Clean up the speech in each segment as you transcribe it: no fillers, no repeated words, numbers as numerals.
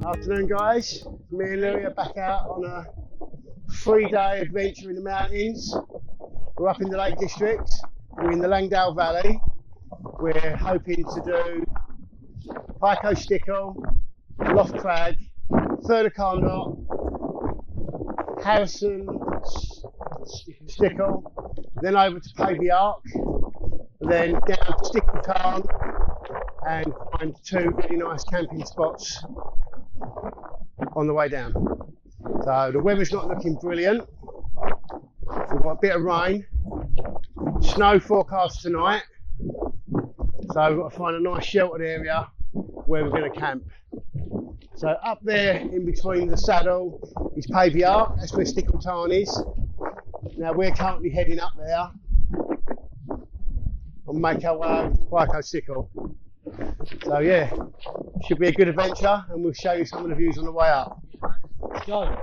Afternoon guys, me and Louie are back out on a 3-day adventure in the mountains. We're up in the Lake District, we're in the Langdale Valley. We're hoping to do Pico Stickle, Loft Crag, Third Knot, Harrison Stickle, then over to Pavey Arc, then down to Stickle Tarn and find 2 really nice camping spots on the way down. So the weather's not looking brilliant. We've got a bit of rain, snow forecast tonight. So we've got to find a nice sheltered area where we're going to camp. So up there in between the saddle is Pavey Arc, that's where Stickle Tarn is. Now we're currently heading up there and make our way over to Pico Stickle. So yeah, should be a good adventure and we'll show you some of the views on the way up. Let's go.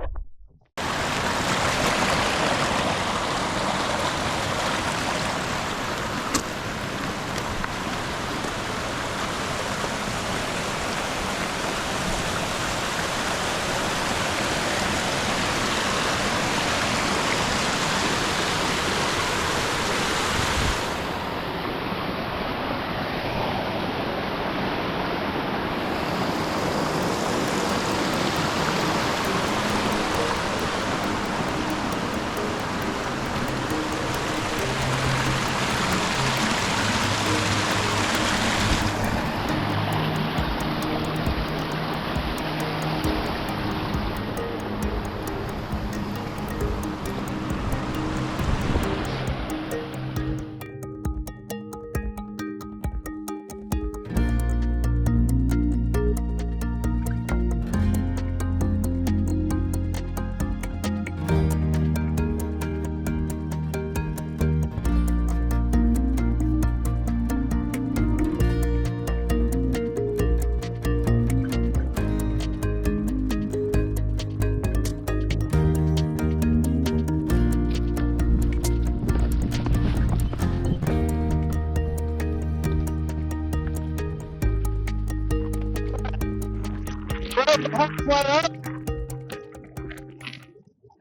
Halfway up,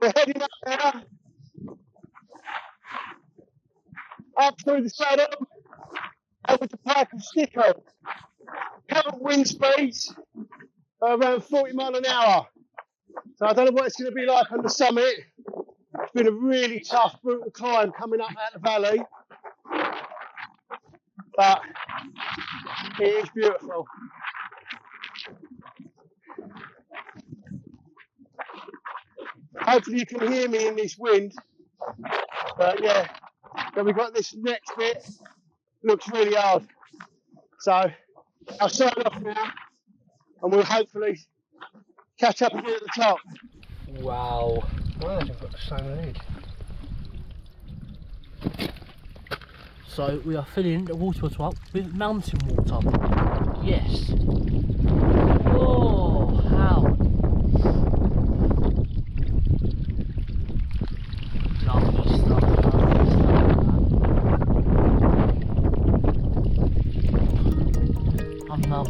we're heading up there, up through the saddle, over to Pico Stickle. Current wind speeds are around 40 miles an hour. So I don't know what it's going to be like on the summit. It's been a really tough, brutal climb coming up out the valley, but it is beautiful. Hopefully you can hear me in this wind, but yeah, then we've got this next bit, looks really hard. So I'll sign off now and we'll hopefully catch up again at the top. Wow, I've got the same lead. So we are filling the water bottle up with mountain water. Yes. Oh, how? Lovely stuff, lovely stuff. I'm numb.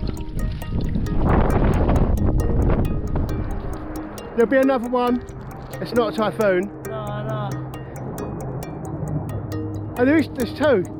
There'll be another one. It's not a typhoon. No. Oh, there's 2.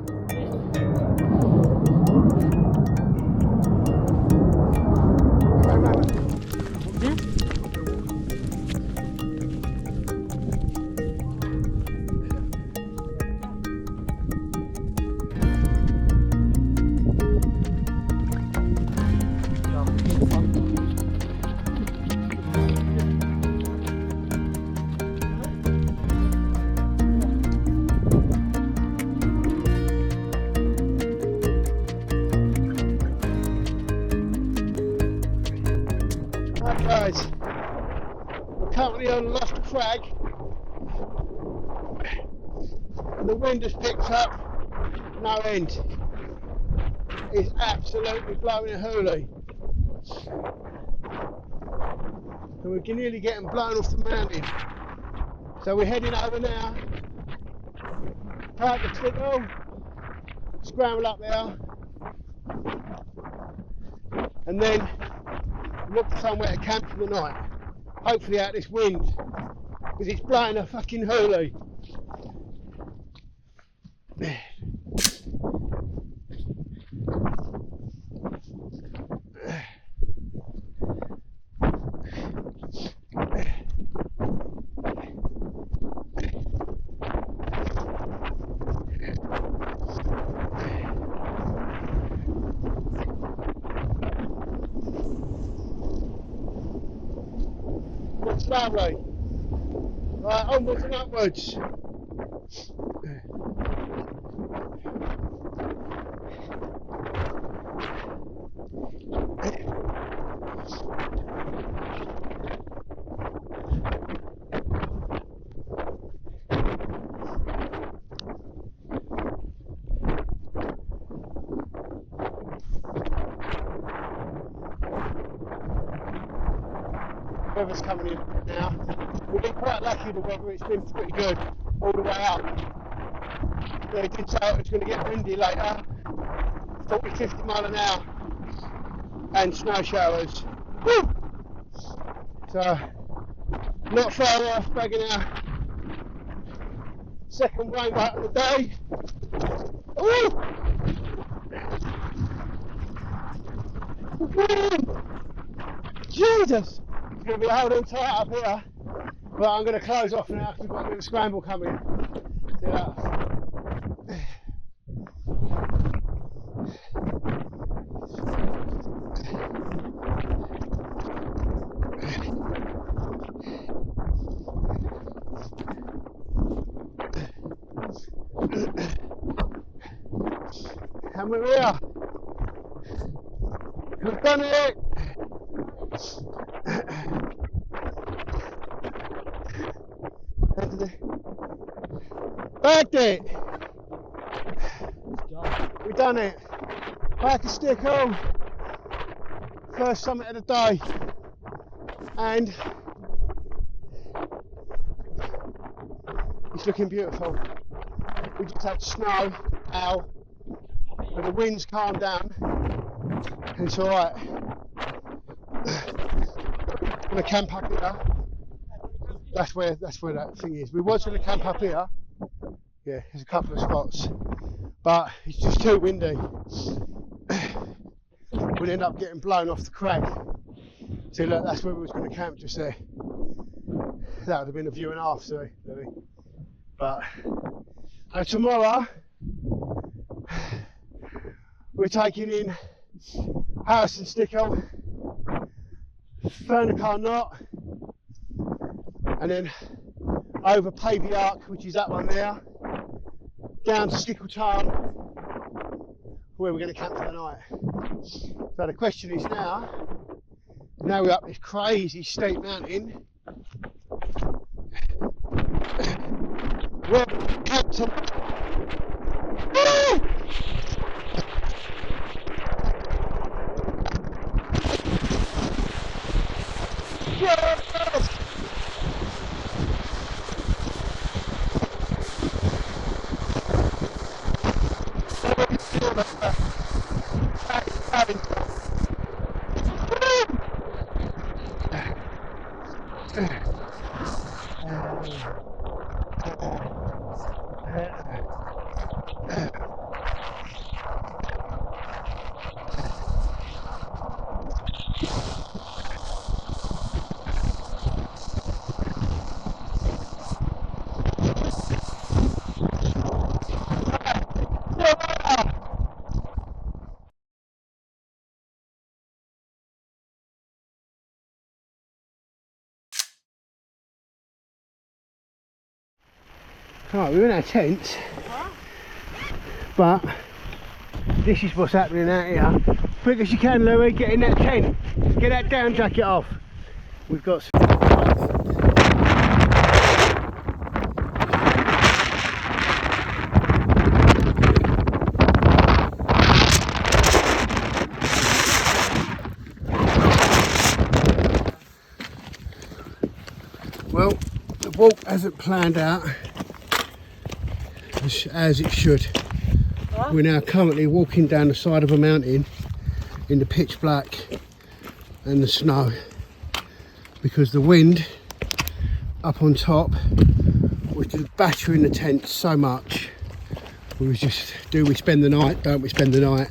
Guys, we're currently on Loft Crag and the wind has picked up no end. It's absolutely blowing a hoolie. And we're nearly getting blown off the mountain. So we're heading over now, park the Stickle, scramble up there, and then look for somewhere to camp for the night. Hopefully out this wind, because it's blowing a fucking hoolie. Looks lovely. Right, onwards and upwards. Weather's coming in now. We've been quite lucky with the weather, it's been pretty good all the way up. They did say it was going to get windy later, 40-50 mile an hour, and snow showers. Woo! So, not far off, bagging our second rainbow of the day. Woo! Jesus! It's going to be holding tight up here, but I'm going to close off now because we've got a bit of scramble coming. See that? And we're here. We've done it! Bagged it! We've done it! Back a stick on! First summit of the day. And it's looking beautiful. We just had snow now, but the wind's calmed down and it's alright. I'm gonna camp up here. That's where that thing is. We was gonna camp up here. Yeah, there's a couple of spots, but it's just too windy. We'll end up getting blown off the crag. See, look, that's where we was going to camp just there. That would have been a view and a half, sorry, really. But tomorrow we're taking in Harrison Stickle, Fernicar Knot, and then over Pavey Arc, which is that one there, down to Stickle Tarn, where we're going to camp for the night. So the question is now we're up this crazy steep mountain, where we camp tonight. Yes! Right, we're in our tents, but this is what's happening out here. Quick as you can, Louis, get in that tent. Get that down jacket off. We've got some... Well, the walk hasn't planned out as it should. We're now currently walking down the side of a mountain in the pitch black and the snow, because the wind up on top was just battering the tent so much. We was just, do we spend the night, don't we spend the night?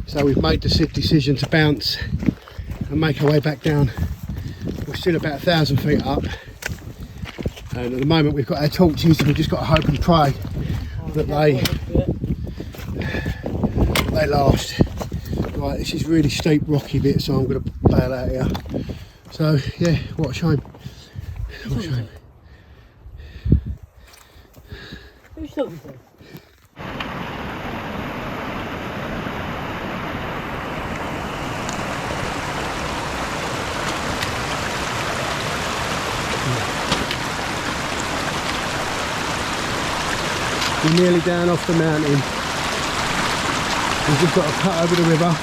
So we've made the decision to bounce and make our way back down. We're still about 1,000 feet up, and at the moment we've got our torches and we've just got to hope and pray that they last. Right, this is really steep rocky bit, so I'm going to bail out here. So yeah, what a shame. What a shame. Who's talking to? We're nearly down off the mountain. We've just got to cut over the river.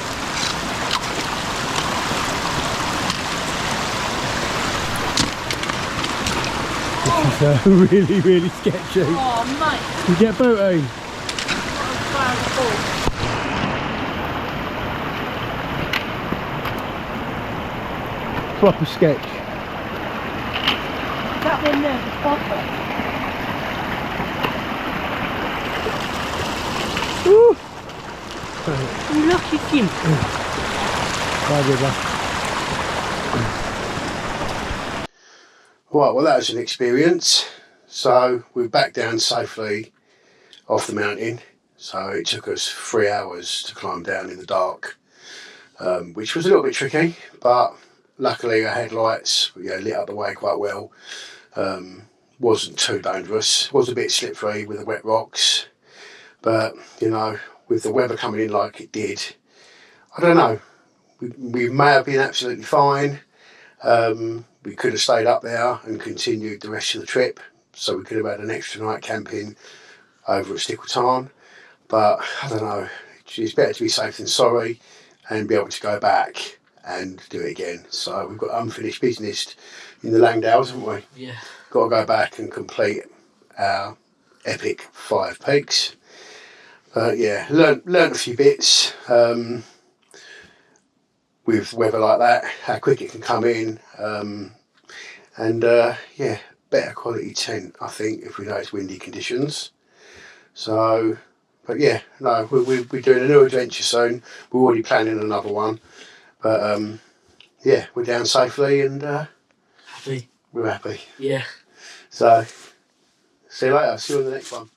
This is really sketchy. Oh mate! You get booty? Proper sketch. That one there, the proper. Woo! You lucky Jim. Bye, river. Right, well that was an experience. So we're back down safely off the mountain. So it took us 3 hours to climb down in the dark, which was a little bit tricky, but luckily our headlights lit up the way quite well. Wasn't too dangerous. Was a bit slippery with the wet rocks, but with the weather coming in like it did, I don't know, we may have been absolutely fine. We could have stayed up there and continued the rest of the trip, so we could have had an extra night camping over at Stickle Tarn, but I don't know, it's better to be safe than sorry and be able to go back and do it again. So we've got unfinished business in the Langdales, haven't we? Yeah. Got to go back and complete our epic 5 peaks. Yeah, learnt a few bits with weather like that, how quick it can come in, and yeah, better quality tent, I think, if we know it's windy conditions. So, but yeah, no, we're doing a new adventure soon. We're already planning another one, but yeah, we're down safely and Happy. we're happy. Yeah. So, see you later. See you on the next one.